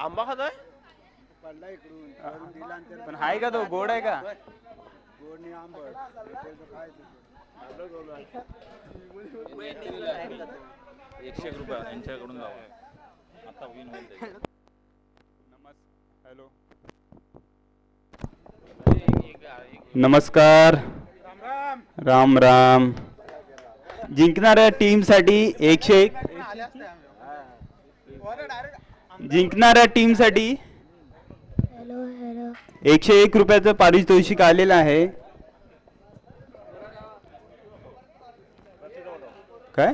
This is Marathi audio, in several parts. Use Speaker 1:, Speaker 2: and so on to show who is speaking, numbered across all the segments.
Speaker 1: आंबा खाताय?
Speaker 2: पडला इकडून वरून दिला आणि त्याला
Speaker 3: पण हाय का तो गोड आहे का?
Speaker 2: गोड नाही आंबट खायचं.
Speaker 3: 100 रुपये यांच्याकडून जावा आता होईन हॅलो नमस्कार.
Speaker 2: राम राम.
Speaker 3: राम राम. जिंकणाऱ्या टीम साठी 101. जिंकणाऱ्या टीम साठी 101 रुपयाचं पारितोषिक आलेलं आहे. काय?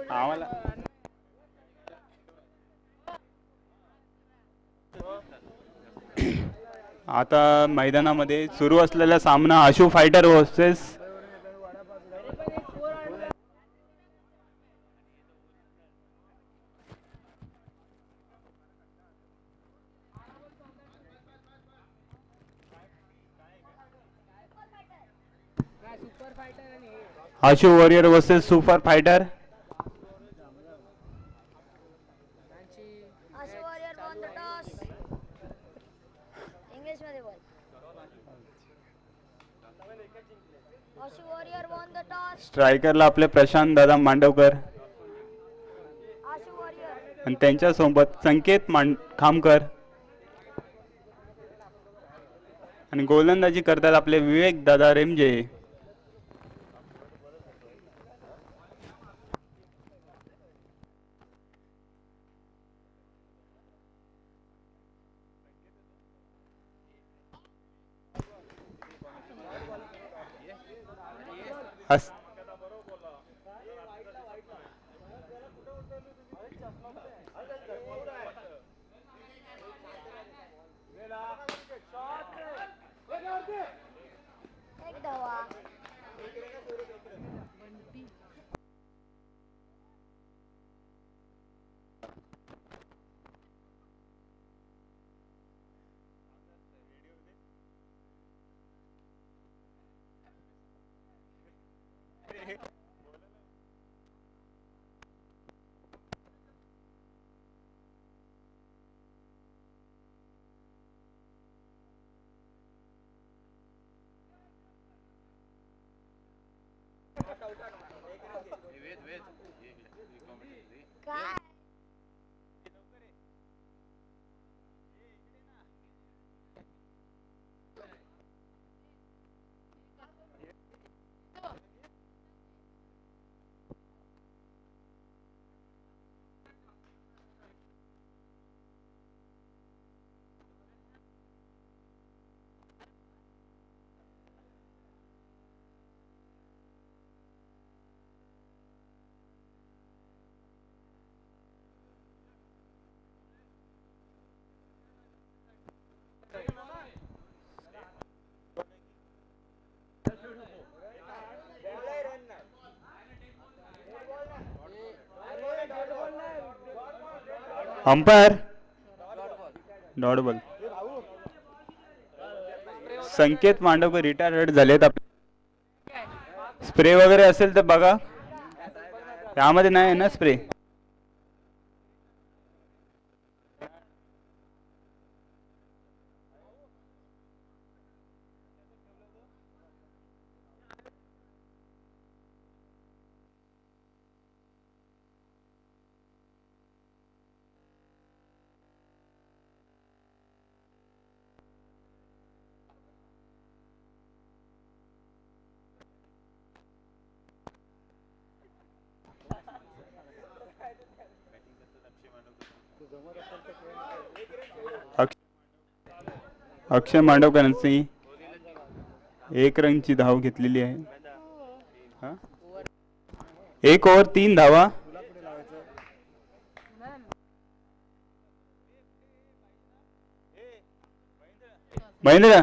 Speaker 3: आम्हाला आता मैदानामध्ये सुरू असलेला सामना Ashu fighter versus Ashu warrior versus super fighter. स्ट्रायकरला आपले प्रशांत दादा मांडवकर आणि त्यांच्यासोबत संकेत खामकर आणि गोलंदाजी करतात आपले विवेक दादा रेमजे. Umpire dot ball. Sanket Mandavkar retired झालेत. स्प्रे वगैरे असेल तर बघा, त्यामध्ये नाही ना स्प्रे. अक्षय मांडवकरांची 1 रनची धाव घेतलेली आहे. 1 ओव्हर 3 धावा. महेंद्र,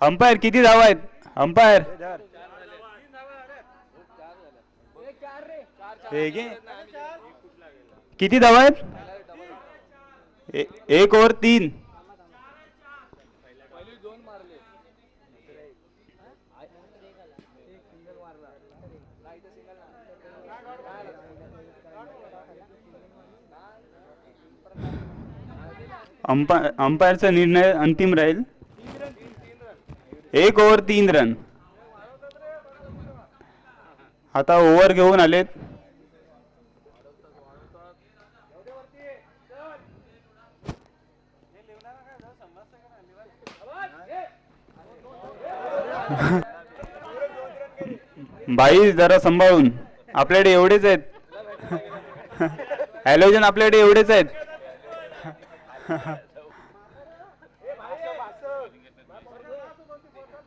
Speaker 3: अंपायर किती धावा आहेत? अंपायर किती धावा आहेत? 1 ओव्हर 3. अंपायरचा निर्णय अंतिम राहील. 1 ओव्हर 3 रन. आता ओव्हर घेऊन आलेत. बाई जरा सांभाळून, आपल्याकडे एवढेच आहेत. हॅलोजन आपल्याकडे एवढेच आहेत.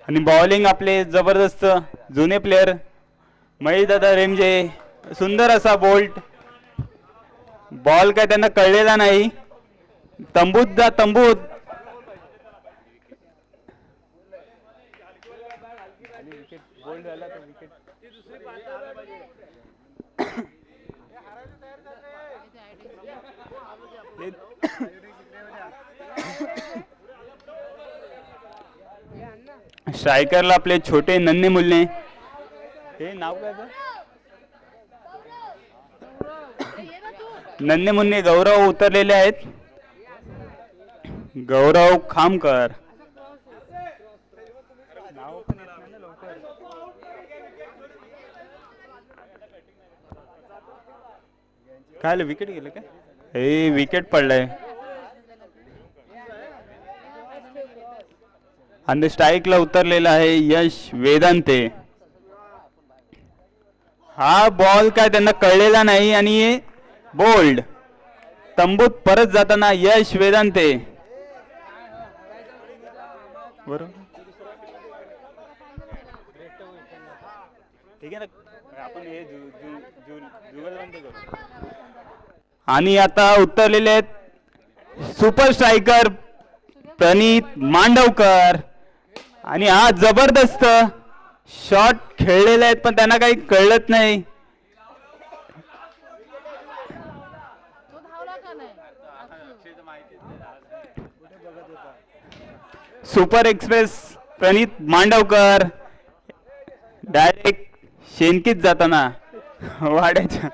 Speaker 3: आणि बॉलिंग आपले जबरदस्त जुने प्लेयर महेश दादा रेमजे. सुंदर असा बोल्ट. बॉल काय त्यांना कळलेला नाही. तंबूत जा तंबूत. स्ट्रायकरला आपले छोटे नन्हे मुलने. हे नाव काय? नन्हे मुन्ने गौरव उतरलेले आहेत. गौरव खामकर. काय विकेट गेलं का? हे विकेट पडलाय. आणि स्ट्राईकला उतरलेला आहे यश वेदांते. हा बॉल काय त्यांना कळलेला नाही आणि बोल्ड. तंबूत परत जाताना यश वेदांते. बरोबर, ठीक आहे ना. आपण हे आणि आता उतरलेले आहेत सुपर स्ट्रायकर प्रणित मांडवकर. आणि हा जबरदस्त शॉट खेळलेले आहेत, पण त्यांना काही कळत नाही. सुपर एक्सप्रेस प्रणित मांडवकर डायरेक्ट शेनकीत जाताना वाड्याच्या.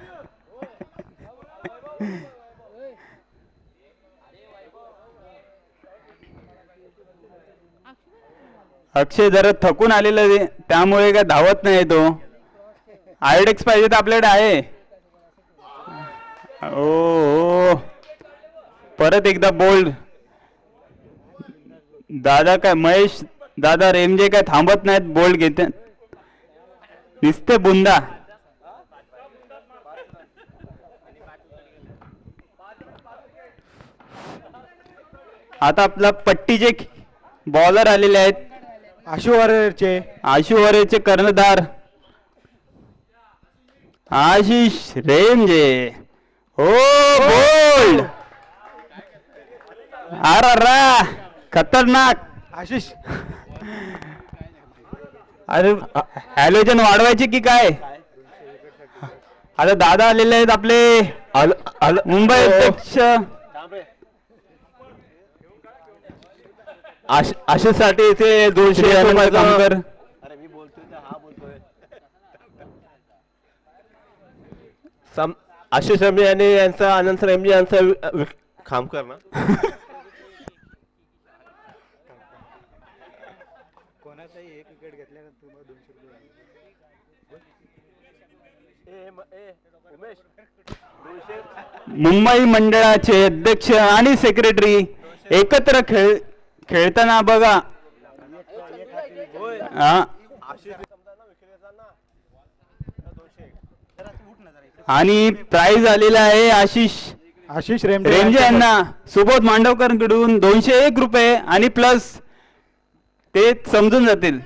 Speaker 3: अक्षय जरा थकून आलेला त्यामुळे काय धावत नाही तो. आयोडेक्स पाहिजे तर आपल्याकडे आहे. ओ परत एकदा बोल्ड. दादा काय महेश दादा रेमजे काय थांबत नाहीत. बोल्ड घेते दिसते बुंदा. आता आपला पट्टीचे बॉलर आलेले आहेत. आशु वरेचे कर्णधार आशिष रेमजे. हो बोल्ड. अरे खतरनाक आशिष. अरे हॅलोजन वाढवायचे की काय? आता दादा आलेले आहेत आपले मुंबई अध्यक्ष
Speaker 1: आशिषसाठी इथे 200
Speaker 3: श्री अनंत कामकर.
Speaker 1: अरे मी बोलतोय तर हा बोलतोय आशिष रमी आणि यांचा अनंत रेमजी यांचा खामकर ना
Speaker 2: कोणाचाही एक विकेट घेतल्यानंतर मग 200 रुपये.
Speaker 3: मुंबई मंडळाचे अध्यक्ष आणि सेक्रेटरी एकत्र खेळताना बघा. हा. आणि प्राइज आलेला आहे आशिष रेमजे यांना सुबोध मांडवकर कडून 201 रुपये आणि प्लस ते समजून जातील.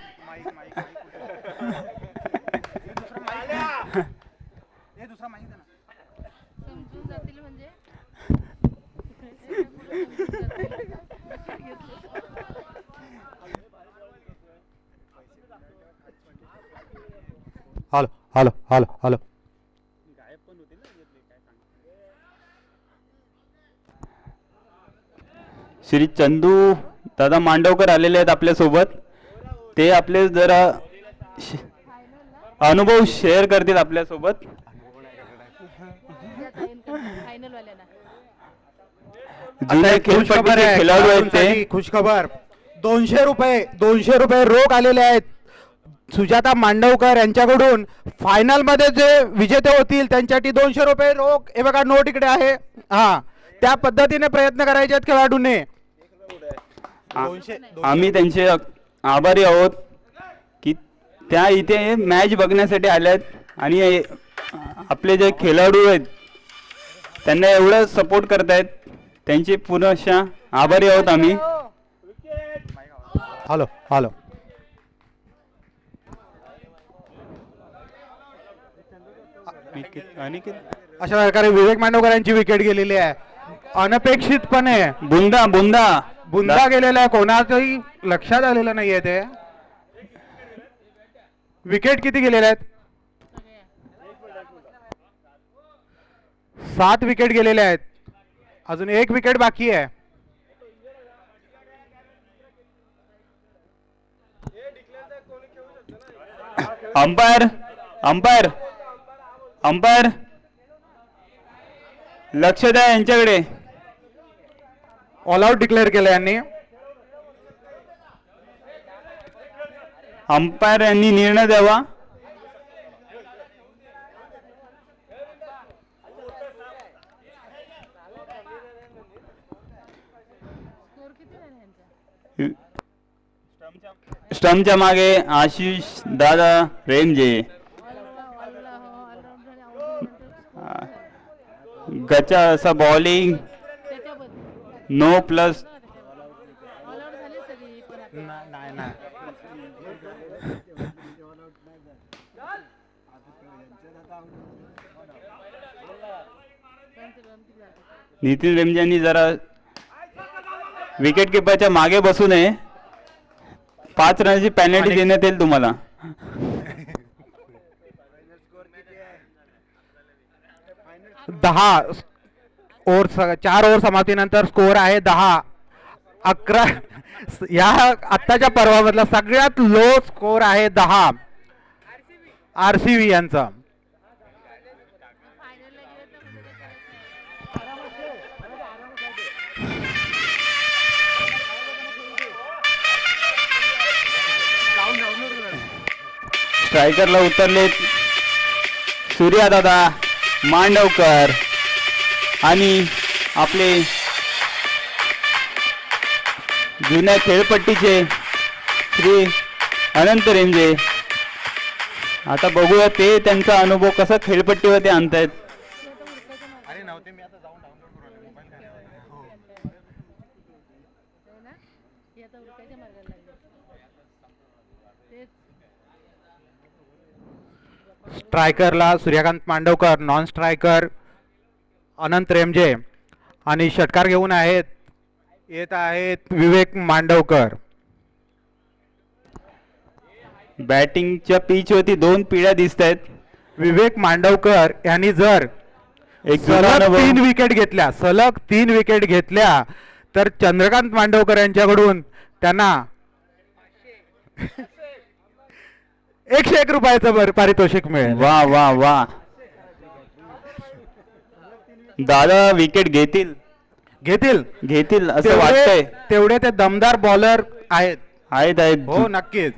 Speaker 2: Hello hello hello hello.
Speaker 3: Shri Chandu दादा मांडवकर आलेले आहेत आपल्या सोबत. ते आपले जरा अनुभव शेअर करतील आपल्या सोबत. जुने खेळपट्टीचे खेळाडू आहेत ते.
Speaker 4: खुशखबर 200 रुपये रोख आलेले आहेत सुजाता मांडवकर यांच्याकडून. फायनल मध्ये जे विजेते होतील त्यांच्यासाठी 200 रुपये रोख. हे बघा नोट इकडे आहे. हा त्या पद्धतीने प्रयत्न करायचे आहेत खेळाडूंनी.
Speaker 3: आम्ही त्यांचे आभारी आहोत की त्या इथे मॅच बघण्यासाठी आल्यात आणि आपले जे खेळाडू आहेत त्यांना एवढं सपोर्ट करतायत. त्यांचे पुनश्च आभारी आहोत आम्ही.
Speaker 4: Hello hello. अशा प्रकारे विवेक मांडवकर यांची विकेट गेलेली आहे अनपेक्षितपणे.
Speaker 3: बुंदा
Speaker 4: गेलेला आहे. कोणाचंही लक्षात आलेलं नाहीये ते. विकेट किती गेलेल्या आहेत? 7 विकेट गेलेल्या आहेत. अजून 1 विकेट बाकी आहे.
Speaker 3: अंपायर लक्ष द्या यांच्याकडे.
Speaker 4: ऑल आउट डिक्लेअर केलं यांनी.
Speaker 3: अंपायर यांनी निर्णय द्यावा. स्टंपच्या मागे आशिष दादा रेमजे. गचा असा बॉलिंग नो प्लस. नितीन रेमजे यांनी जरा विकेट किपरच्या मागे बसू नये. 5 रनची पेनल्टी देण्यात येईल तुम्हाला.
Speaker 4: 4 ओव्हर समाप्तीनंतर स्कोअर आहे 10-11. या आत्ताच्या पर्वामधला सगळ्यात लो स्कोअर आहे 10 RCB यांचा.
Speaker 3: स्ट्रायकरला उतरले सूर्यादादा मांडवकर आणि आपले जुन्या खेळपट्टीचे श्री अनंत रेंजे. आता बघूया ते त्यांचा अनुभव कसा खेळपट्टीवरती आणतायत.
Speaker 4: स्ट्रायकरला सूर्यकांत मांडवकर, नॉन स्ट्रायकर अनंत रेमजे आणि षटकार घेऊन येत आहेत विवेक मांडवकर.
Speaker 3: बॅटिंगच्या पिच वरती 2 पिढ्या दिसत आहेत.
Speaker 4: विवेक मांडवकर यांनी जर
Speaker 3: एक जुना
Speaker 4: सलग
Speaker 3: अनुभव.
Speaker 4: 3 विकेट घेतल्या, सलग 3 विकेट घेतल्या, तर चंद्रकांत मांडवकर यांच्याकडून त्यांना 101 रुपयाचं पारितोषिक मिळेल.
Speaker 3: वा वा वा. दादा विकेट घेतील
Speaker 4: घेतील
Speaker 3: असं वाटतंय.
Speaker 4: तेवढे ते दमदार बॉलर आहेत.
Speaker 3: आहेत
Speaker 4: हो नक्कीच.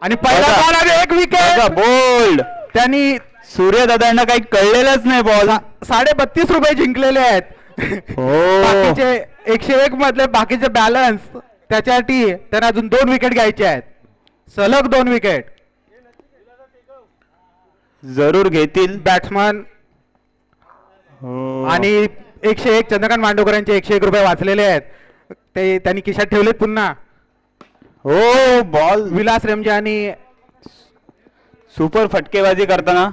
Speaker 4: आणि पहिला
Speaker 3: बघा.
Speaker 4: बॉल आणि 1 विकेट.
Speaker 3: बोल्ड.
Speaker 4: त्यांनी
Speaker 3: सूर्यदादांना काही कळलेलंच नाही बॉल.
Speaker 4: 32.5 रुपये जिंकलेले आहेत.
Speaker 3: हो.
Speaker 4: बाकीचे 101 मधले बाकीचे बॅलन्स त्याच्यासाठी त्यांना अजून 2 विकेट घ्यायचे आहेत. सलग 2 विकेट.
Speaker 3: जरूर घेतील
Speaker 4: बॅट्समन
Speaker 3: हो.
Speaker 4: आणि 101 चंद्रकांत मांडवकर यांचे 101 रुपये वाचलेले आहेत. ते त्यांनी खिशात ठेवलेत पुन्हा.
Speaker 3: हो बॉल.
Speaker 4: विलास रेमजे आणि
Speaker 3: सुपर फटकेबाजी करताना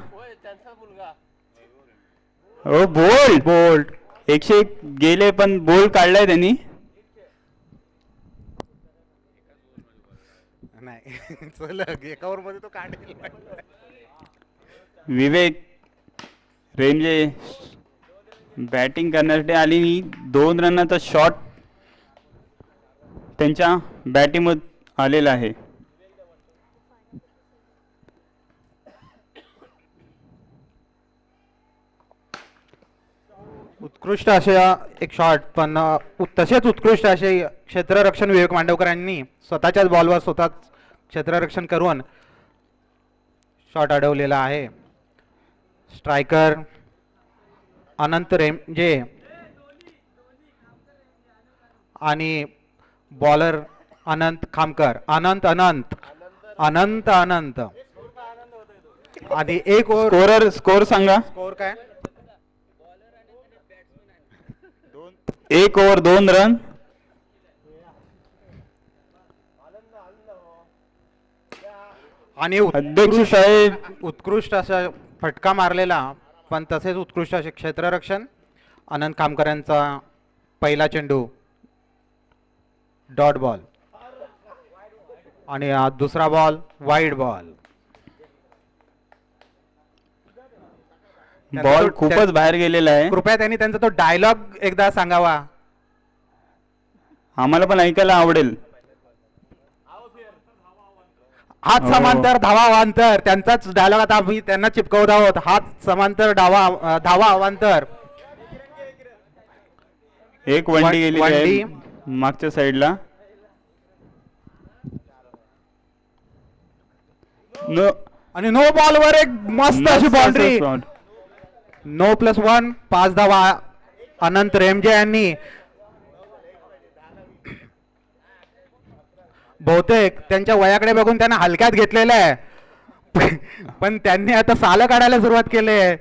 Speaker 3: हो बोल्ड 101 गेले पण बोल्ड काढलाय त्यांनी.
Speaker 4: नाही सलग एका ओव्हर मध्ये तो काढेल.
Speaker 3: विवेक रेमजे बॅटिंग करण्यासाठी आली. 2 रनाचा शॉट त्यांच्या बॅटिंग मध्ये आलेला आहे.
Speaker 4: उत्कृष्ट असे एक शॉट, पण तसेच उत्कृष्ट असे क्षेत्ररक्षण विवेक मांडवकर यांनी स्वतःच्याच बॉलवर स्वतः क्षेत्ररक्षण करून शॉट अडवलेला आहे. स्ट्रायकर अनंत रेमजे आणि बॉलर अनंत खामकर. अनंत आणि 1 ओव्हर.
Speaker 3: स्कोर सांगा.
Speaker 4: स्कोर काय?
Speaker 3: 1 ओव्हर 2 रन.
Speaker 4: आणि
Speaker 3: अध्यक्ष साहेब
Speaker 4: उत्कृष्ट असा फटका मारलेला, पण तसेच उत्कृष्ट असे क्षेत्ररक्षण अनंत खामकर यांचा पहिला चेंडू डॉट बॉल आणि दुसरा बॉल वाईड बॉल.
Speaker 3: बॉल खूपच बाहेर गेलेला आहे.
Speaker 4: कृपया त्यांनी त्यांचा तो डायलॉग एकदा सांगावा.
Speaker 3: आम्हाला पण ऐकायला आवडेल.
Speaker 4: हात
Speaker 3: हो.
Speaker 4: समांतर धावा अवांतर, त्यांचाच डायलॉग आता आम्ही त्यांना चिपकवत आहोत. हात समांतर धावा अवांतर.
Speaker 3: एक वंडी गेली
Speaker 4: वंडी.
Speaker 3: मागच्या साईडला. नो
Speaker 4: आणि नो बॉलवर एक मस्त अशी बाउंड्री. नो +1 5 धावा अनंत रेमजे यांनी. बहुतेक त्यांच्या वयाकडे बघून त्यांना हलक्यात घेतलेलं आहे, पण त्यांनी आता सालं काढायला सुरुवात केली आहे.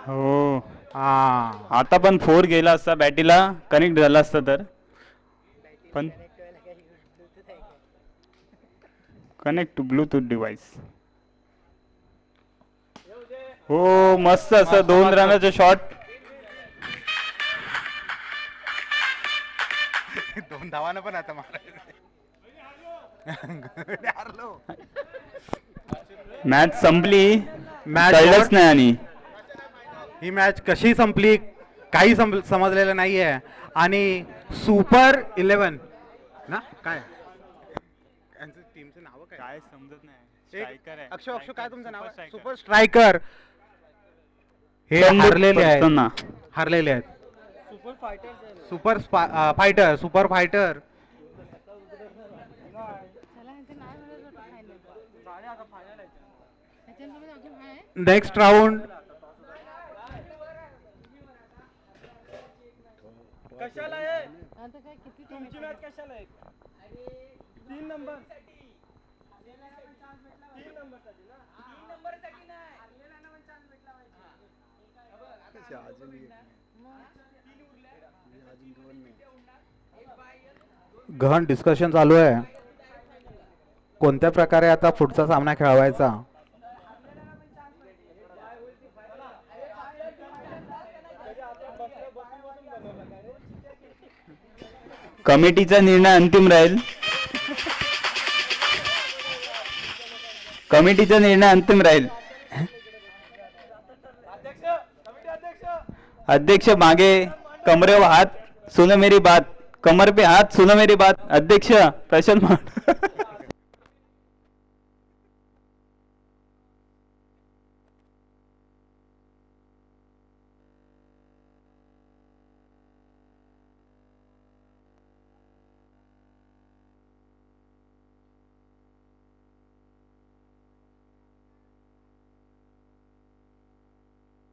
Speaker 3: हो.
Speaker 4: हा
Speaker 3: आता पण 4 गेला असता, बॅटीला कनेक्ट झाला असता तर. पण कनेक्ट टू ब्लूटूथ डिव्हाइस. हो मस्त असं 2 रनाचं शॉट.
Speaker 4: 2 धावानं पण आता
Speaker 3: मॅच संपली.
Speaker 4: मॅच
Speaker 3: कळलंच नाही. आणि
Speaker 4: ही मॅच कशी संपली काही समजलेलं नाहीये. आणि सुपर 11 ना काय टीमचं नाव
Speaker 3: काय समजत नाही.
Speaker 4: अक्षय काय तुमचं नाव आहे? सुपर स्ट्रायकर हे
Speaker 3: तंबूत
Speaker 4: हरलेले आहेत. Super fighter next round. गहन डिस्कशन चालू आहे कोणत्या प्रकारे आता पुढचा सामना खेळवायचा.
Speaker 3: कमिटीचा निर्णय अंतिम राहील. कमिटीचा निर्णय अंतिम राहील. अध्यक्ष मागे कमरे हात सुनो मेरी बात, कमर पे हात सुनो मेरी बात. अध्यक्ष प्रशांत